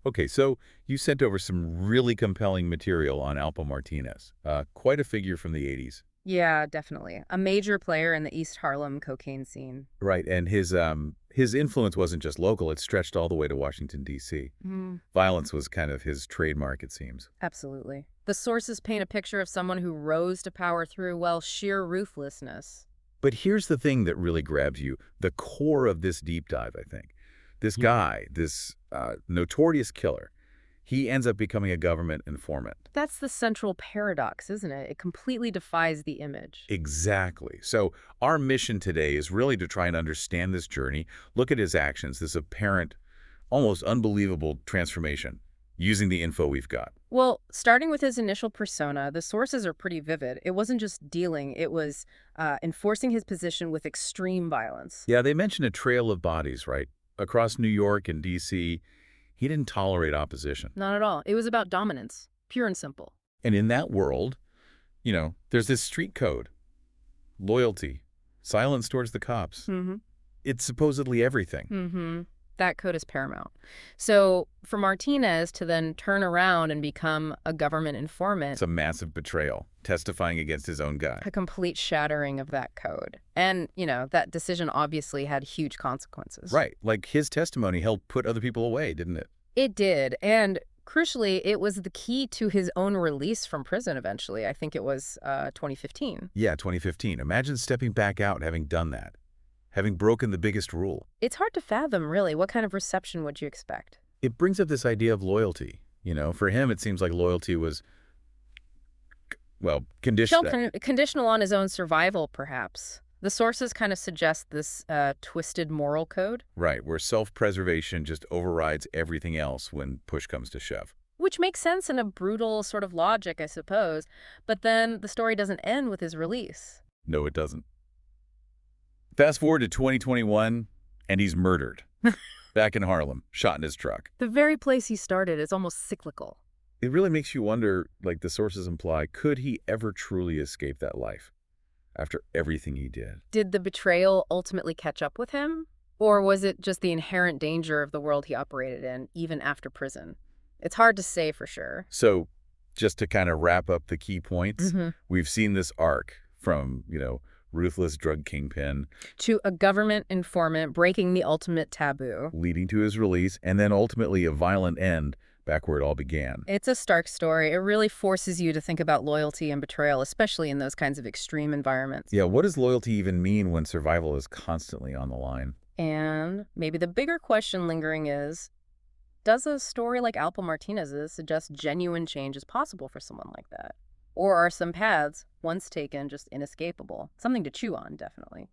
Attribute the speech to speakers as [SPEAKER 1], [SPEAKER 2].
[SPEAKER 1] Okay, so you sent over some really compelling material on Alpo Martinez. Quite a figure from the 80s.
[SPEAKER 2] Yeah, definitely. A major player in the East Harlem cocaine scene.
[SPEAKER 1] Right, and his influence wasn't just local, it stretched all the way to Washington, D.C.
[SPEAKER 2] Mm,
[SPEAKER 1] Violence was kind of his trademark, it seems.
[SPEAKER 2] absolutely. The sources paint a picture of someone who rose to power through, well, sheer ruthlessness.
[SPEAKER 1] But here's the thing that really grabs you, the core of this deep dive, I think. This guy, this notorious killer, he ends up becoming a government informant.
[SPEAKER 2] That's the central paradox, isn't it? It completely defies the image.
[SPEAKER 1] Exactly. So our mission today is really to try and understand this journey, look at his actions, this apparent, almost unbelievable transformation, using the info we've got.
[SPEAKER 2] Well, starting with his initial persona, the sources are pretty vivid. It wasn't just dealing, it was enforcing his position with extreme violence.
[SPEAKER 1] Yeah, they mention a trail of bodies, right? Across New York and D.C., he didn't tolerate opposition.
[SPEAKER 2] Not at all. It was about dominance, pure and simple.
[SPEAKER 1] And in that world, there's this street code, loyalty, silence towards the cops.
[SPEAKER 2] Mm-hmm.
[SPEAKER 1] It's supposedly everything.
[SPEAKER 2] Mm-hmm. That code is paramount. So for Martinez to then turn around and become a government informant,
[SPEAKER 1] It's a massive betrayal, testifying against his own guy.
[SPEAKER 2] a complete shattering of that code. And, that decision obviously had huge consequences.
[SPEAKER 1] Right, like his testimony helped put other people away, didn't it?
[SPEAKER 2] It did. And crucially, it was the key to his own release from prison eventually. I think it was 2015.
[SPEAKER 1] Yeah, 2015. Imagine stepping back out having done that, having broken the biggest rule.
[SPEAKER 2] It's hard to fathom, really. What kind of reception would you expect?
[SPEAKER 1] It brings up this idea of loyalty. For him, it seems like loyalty was, well,
[SPEAKER 2] Still
[SPEAKER 1] conditional.
[SPEAKER 2] conditional on his own survival, perhaps. The sources kind of suggest this twisted moral code,
[SPEAKER 1] Right, where self-preservation just overrides everything else when push comes to shove.
[SPEAKER 2] which makes sense in a brutal sort of logic, I suppose. But then the story doesn't end with his release.
[SPEAKER 1] No, it doesn't. Fast forward to 2021, and he's murdered. Back in Harlem, shot in his truck.
[SPEAKER 2] The very place he started is almost cyclical.
[SPEAKER 1] It really makes you wonder, like the sources imply, could he ever truly escape that life after everything he did?
[SPEAKER 2] Did the betrayal ultimately catch up with him? Or was it just the inherent danger of the world he operated in, even after prison? It's hard to say for sure.
[SPEAKER 1] So, just to kind of wrap up the key points,
[SPEAKER 2] Hmm.
[SPEAKER 1] we've seen this arc from, ruthless drug kingpin
[SPEAKER 2] To a government informant breaking the ultimate taboo.
[SPEAKER 1] leading to his release, and then ultimately a violent end back where it all began.
[SPEAKER 2] It's a stark story. It really forces you to think about loyalty and betrayal, especially in those kinds of extreme environments.
[SPEAKER 1] Yeah, what does loyalty even mean when survival is constantly on the line?
[SPEAKER 2] And maybe the bigger question lingering is, does a story like Alpo Martinez's suggest genuine change is possible for someone like that? Or are some paths, once taken, just inescapable? Something to chew on, definitely.